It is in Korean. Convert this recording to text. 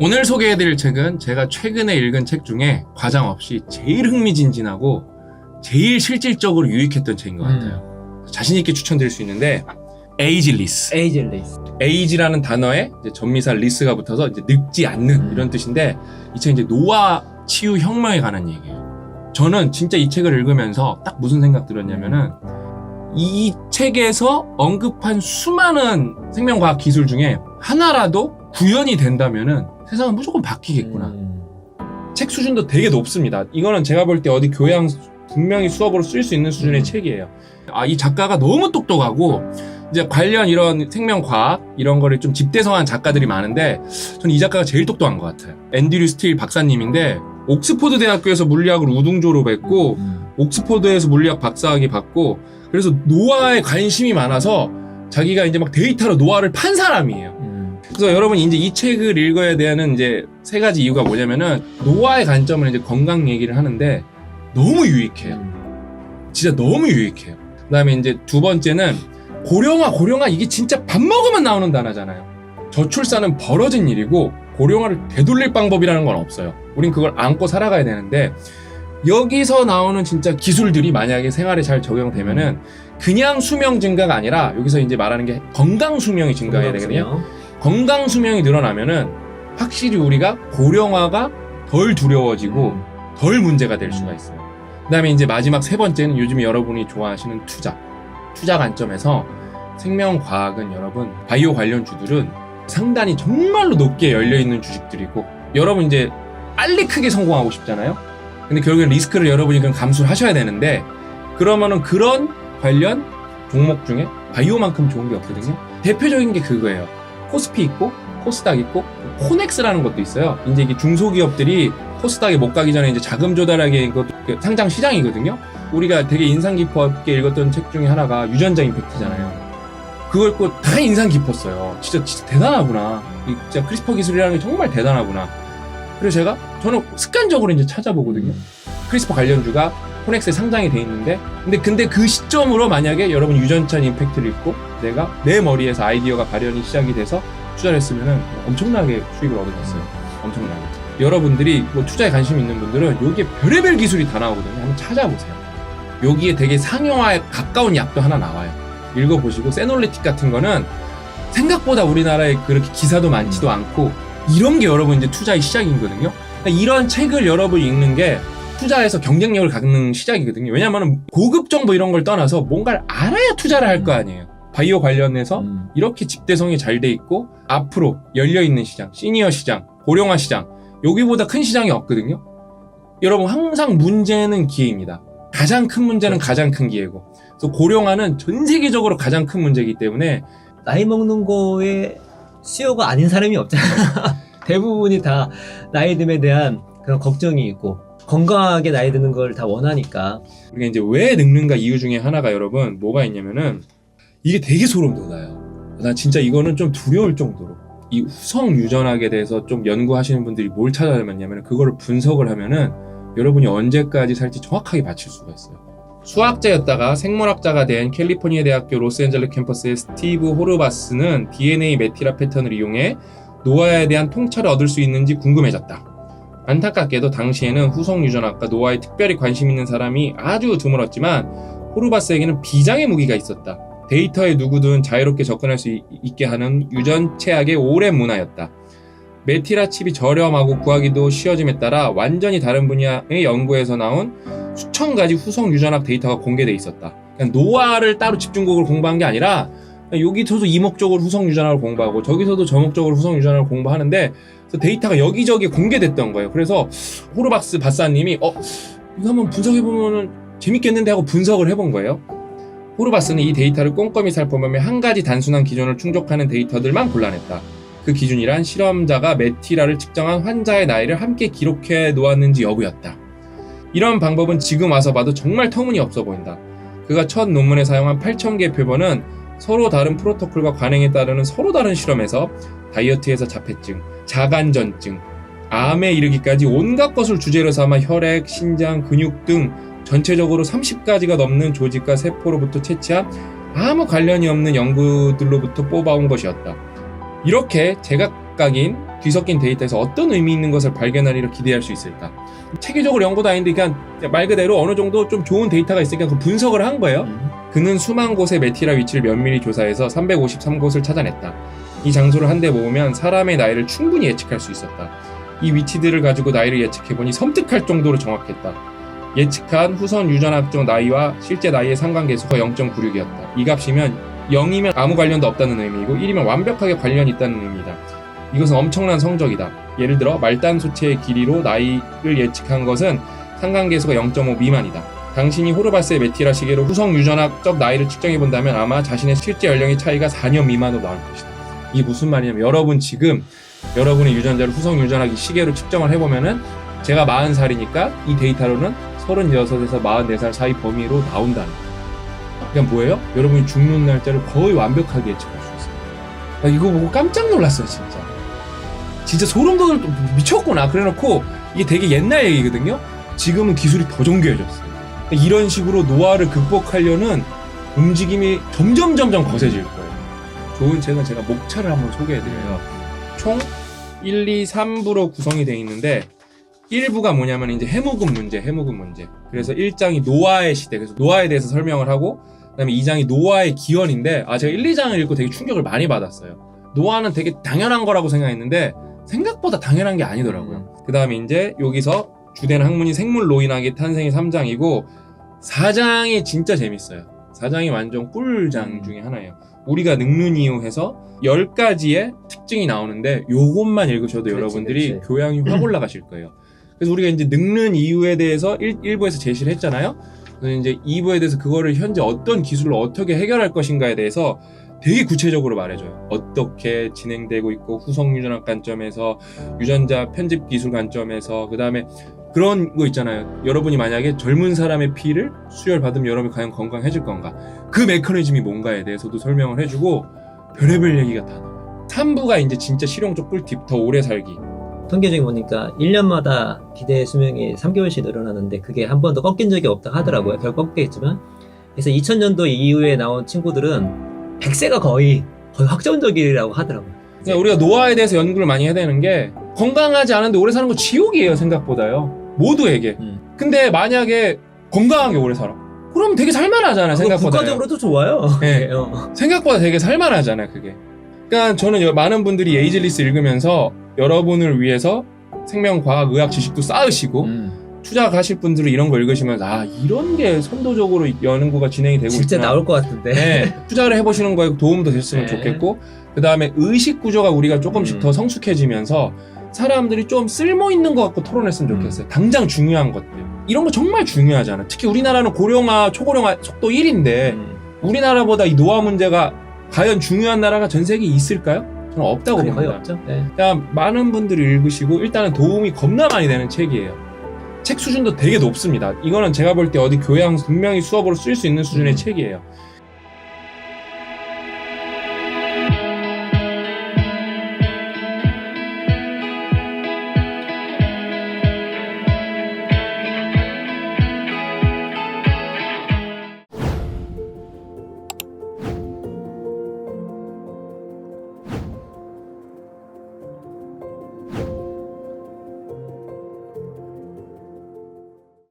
오늘 소개해드릴 책은 제가 최근에 읽은 책 중에 과장 없이 제일 흥미진진하고 제일 실질적으로 유익했던 책인 것 같아요. 자신있게 추천드릴 수 있는데 에이지리스. 에이지라는 단어에 이제 전미사 리스가 붙어서 이제 늙지 않는 이런 뜻인데 이 책은 이제 노화 치유 혁명에 관한 얘기예요. 저는 진짜 이 책을 읽으면서 딱 무슨 생각 들었냐면은 이 책에서 언급한 수많은 생명과학 기술 중에 하나라도 구현이 된다면은 세상은 무조건 바뀌겠구나. 책 수준도 되게 높습니다. 이거는 제가 볼 때 어디 교양 분명히 수업으로 쓸 수 있는 수준의 책이에요. 이 작가가 너무 똑똑하고 이제 관련 이런 생명과학 이런 거를 좀 집대성한 작가들이 많은데 저는 이 작가가 제일 똑똑한 것 같아요. 앤드류 스틸 박사님인데 옥스포드 대학교에서 물리학을 우등 졸업했고 옥스포드에서 물리학 박사학위 받고 그래서 노화에 관심이 많아서 자기가 이제 막 데이터로 노화를 판 사람이에요. 그래서 여러분 이제 이 책을 읽어야 되는 이제 세 가지 이유가 뭐냐면은 노화의 관점을 이제 건강 얘기를 하는데 너무 유익해요. 진짜 너무 유익해요. 그다음에 이제 두 번째는 고령화 이게 진짜 밥 먹으면 나오는 단어잖아요. 저출산은 벌어진 일이고 고령화를 되돌릴 방법이라는 건 없어요. 우린 그걸 안고 살아가야 되는데 여기서 나오는 진짜 기술들이 만약에 생활에 잘 적용되면은 그냥 수명 증가가 아니라 여기서 이제 말하는 게 건강 수명이 증가해야 되거든요. 건강 수명이 늘어나면은 확실히 우리가 고령화가 덜 두려워지고 덜 문제가 될 수가 있어요. 그다음에 이제 마지막 세 번째는 요즘 여러분이 좋아하시는 투자 관점에서 생명과학은 여러분 바이오 관련 주들은 상단이 정말로 높게 열려있는 주식들이고 여러분 이제 빨리 크게 성공하고 싶잖아요. 근데 결국엔 리스크를 여러분이 그럼 감수를 하셔야 되는데 그러면은 그런 관련 종목 중에 바이오만큼 좋은 게 없거든요. 대표적인 게 그거예요. 코스피 있고 코스닥 있고 코넥스라는 것도 있어요. 이제 이게 중소기업들이 코스닥에 못 가기 전에 이제 자금 조달하기 이거 상장 시장이거든요. 우리가 되게 인상 깊게 읽었던 책 중에 하나가 유전자 임팩트잖아요. 그걸 읽고 다 인상 깊었어요. 진짜 대단하구나. 진짜 크리스퍼 기술이라는 게 정말 대단하구나. 그래서 저는 습관적으로 이제 찾아보거든요. 크리스퍼 관련주가 코넥스에 상장이 돼 있는데 근데 그 시점으로 만약에 여러분 유전자 임팩트를 읽고 내가 내 머리에서 아이디어가 발현이 시작이 돼서 투자를 했으면은 엄청나게 수익을 얻어냈어요. 엄청나게. 여러분들이 뭐 투자에 관심 있는 분들은 여기에 별의별 기술이 다 나오거든요. 한번 찾아보세요. 여기에 되게 상용화에 가까운 약도 하나 나와요. 읽어보시고 세놀리틱 같은 거는 생각보다 우리나라에 그렇게 기사도 많지도 않고 이런 게 여러분 이제 투자의 시작이거든요. 그러니까 이런 책을 여러분 읽는 게 투자에서 경쟁력을 갖는 시작이거든요. 왜냐하면 고급 정보 이런 걸 떠나서 뭔가를 알아야 투자를 할 거 아니에요. 바이오 관련해서 이렇게 집대성이 잘 돼 있고 앞으로 열려있는 시장, 시니어 시장, 고령화 시장 여기보다 큰 시장이 없거든요. 여러분 항상 문제는 기회입니다. 가장 큰 문제는 가장 큰 기회고 그래서 고령화는 전 세계적으로 가장 큰 문제이기 때문에 나이 먹는 거에 수요가 아닌 사람이 없잖아요. 대부분이 다 나이 듦에 대한 그런 걱정이 있고 건강하게 나이 드는 걸 다 원하니까. 우리가 이제 왜 늙는가 이유 중에 하나가 여러분 뭐가 있냐면은 이게 되게 소름 돋아요. 난 진짜 이거는 좀 두려울 정도로 이 후성 유전학에 대해서 좀 연구하시는 분들이 뭘 찾아내냐면 그거를 분석을 하면은 여러분이 언제까지 살지 정확하게 맞출 수가 있어요. 수학자였다가 생물학자가 된 캘리포니아 대학교 로스앤젤레스 캠퍼스의 스티브 호르바스는 DNA 메티라 패턴을 이용해 노화에 대한 통찰을 얻을 수 있는지 궁금해졌다. 안타깝게도 당시에는 후성 유전학과 노화에 특별히 관심 있는 사람이 아주 드물었지만 호르바스에게는 비장의 무기가 있었다. 데이터에 누구든 자유롭게 접근할 수 있게 하는 유전체학의 오랜 문화였다. 메티라 칩이 저렴하고 구하기도 쉬워짐에 따라 완전히 다른 분야의 연구에서 나온 수천 가지 후성 유전학 데이터가 공개돼 있었다. 그러니까 노화를 따로 집중적으로 공부한 게 아니라 여기서도 이 목적으로 후성 유전학을 공부하고 저기서도 저 목적으로 후성 유전학을 공부하는데 그래서 데이터가 여기저기 공개됐던 거예요. 그래서 호르박스 박사님이 이거 한번 분석해보면 재밌겠는데 하고 분석을 해본 거예요. 호르바스는 이 데이터를 꼼꼼히 살펴보며 한 가지 단순한 기준을 충족하는 데이터들만 골라냈다. 그 기준이란 실험자가 메티라를 측정한 환자의 나이를 함께 기록해 놓았는지 여부였다. 이런 방법은 지금 와서 봐도 정말 터무니없어 보인다. 그가 첫 논문에 사용한 8,000개의 표본은 서로 다른 프로토콜과 관행에 따르는 서로 다른 실험에서 다이어트에서 자폐증, 자간전증, 암에 이르기까지 온갖 것을 주제로 삼아 혈액, 신장, 근육 등 전체적으로 30가지가 넘는 조직과 세포로부터 채취한 아무 관련이 없는 연구들로부터 뽑아온 것이었다. 이렇게 제각각인 뒤섞인 데이터에서 어떤 의미 있는 것을 발견하리라 기대할 수 있을까? 체계적으로 연구도 아닌데 그냥 말 그대로 어느 정도 좀 좋은 데이터가 있으니까 그 분석을 한 거예요. 그는 수만 곳의 메티라 위치를 면밀히 조사해서 353곳을 찾아냈다. 이 장소를 한데 모으면 사람의 나이를 충분히 예측할 수 있었다. 이 위치들을 가지고 나이를 예측해보니 섬뜩할 정도로 정확했다. 예측한 후선 유전학적 나이와 실제 나이의 상관계수가 0.96이었다. 이 값이면 0이면 아무 관련도 없다는 의미이고 1이면 완벽하게 관련이 있다는 의미이다. 이것은 엄청난 성적이다. 예를 들어 말단 소체의 길이로 나이를 예측한 것은 상관계수가 0.5 미만이다. 당신이 호르바스의 메티라 시계로 후성 유전학적 나이를 측정해본다면 아마 자신의 실제 연령의 차이가 4년 미만으로 나올 것이다. 이게 무슨 말이냐면 여러분 지금 여러분의 유전자를 후성 유전학 시계로 측정을 해보면은 제가 40살이니까 이 데이터로는 36에서 44살 사이 범위로 나온다는 거예요. 그냥 뭐예요? 여러분이 죽는 날짜를 거의 완벽하게 예측할 수 있어요. 나 이거 보고 깜짝 놀랐어요, 진짜. 진짜 소름 돋을 미쳤구나. 그래놓고 이게 되게 옛날 얘기거든요. 지금은 기술이 더 정교해졌어요. 이런 식으로 노화를 극복하려는 움직임이 점점 거세질 거예요. 좋은 책은 제가 목차를 한번 소개해드려요. 총 1, 2, 3부로 구성이 되어 있는데 1부가 뭐냐면 이제 해묵음 문제. 그래서 1장이 노화의 시대, 그래서 노화에 대해서 설명을 하고 그다음에 2장이 노화의 기원인데 제가 1, 2장을 읽고 되게 충격을 많이 받았어요. 노화는 되게 당연한 거라고 생각했는데 생각보다 당연한 게 아니더라고요. 그다음에 이제 여기서 주된 학문이 생물로인학의 탄생이 3장이고 4장이 진짜 재밌어요. 4장이 완전 꿀장 중에 하나예요. 우리가 늙는 이유 해서 10가지의 특징이 나오는데 요것만 읽으셔도 여러분들이 교양이 확 올라가실 거예요. 그래서 우리가 이제 늙는 이유에 대해서 1부에서 제시를 했잖아요. 그래서 이제 2부에 대해서 그거를 현재 어떤 기술로 어떻게 해결할 것인가에 대해서 되게 구체적으로 말해줘요. 어떻게 진행되고 있고 후성 유전학 관점에서 유전자 편집 기술 관점에서 그 다음에 그런 거 있잖아요. 여러분이 만약에 젊은 사람의 피를 수혈받으면 여러분이 과연 건강해질 건가? 그 메커니즘이 뭔가에 대해서도 설명을 해주고 별의별 얘기가 다 나와요. 3부가 이제 진짜 실용적 꿀팁, 더 오래 살기. 통계적인 보니까 1년마다 기대 수명이 3개월씩 늘어나는데 그게 한 번도 꺾인 적이 없다 하더라고요. 결국 꺾였지만. 그래서 2000년도 이후에 나온 친구들은 100세가 거의 확정적이라고 하더라고요. 그러니까 우리가 노화에 대해서 연구를 많이 해야 되는 게 건강하지 않은데 오래 사는 건 지옥이에요, 생각보다요. 모두에게. 근데 만약에 건강하게 오래 살아. 그러면 되게 살만하잖아요, 생각보다. 국가적으로도 좋아요. 네. 생각보다 되게 살만하잖아요, 그게. 그러니까 저는 많은 분들이 에이즐리스 읽으면서 여러분을 위해서 생명과학, 의학 지식도 쌓으시고 투자하실 분들은 이런 거 읽으시면서 이런 게 선도적으로 연구가 진행이 되고 진짜 있구나. 나올 것 같은데. 네, 투자를 해보시는 거에 도움도 됐으면 좋겠고 그 다음에 의식 구조가 우리가 조금씩 더 성숙해지면서 사람들이 좀 쓸모 있는 것 같고 토론했으면 좋겠어요. 당장 중요한 것들. 이런 거 정말 중요하잖아. 특히 우리나라는 고령화, 초고령화 속도 1인데 우리나라보다 이 노화 문제가 과연 중요한 나라가 전 세계에 있을까요? 저는 없다고 봅니다. 거의 없죠. 네. 그냥 많은 분들이 읽으시고 일단은 도움이 겁나 많이 되는 책이에요. 책 수준도 되게 높습니다. 이거는 제가 볼 때 어디 교양 분명히 수업으로 쓸 수 있는 수준의 책이에요.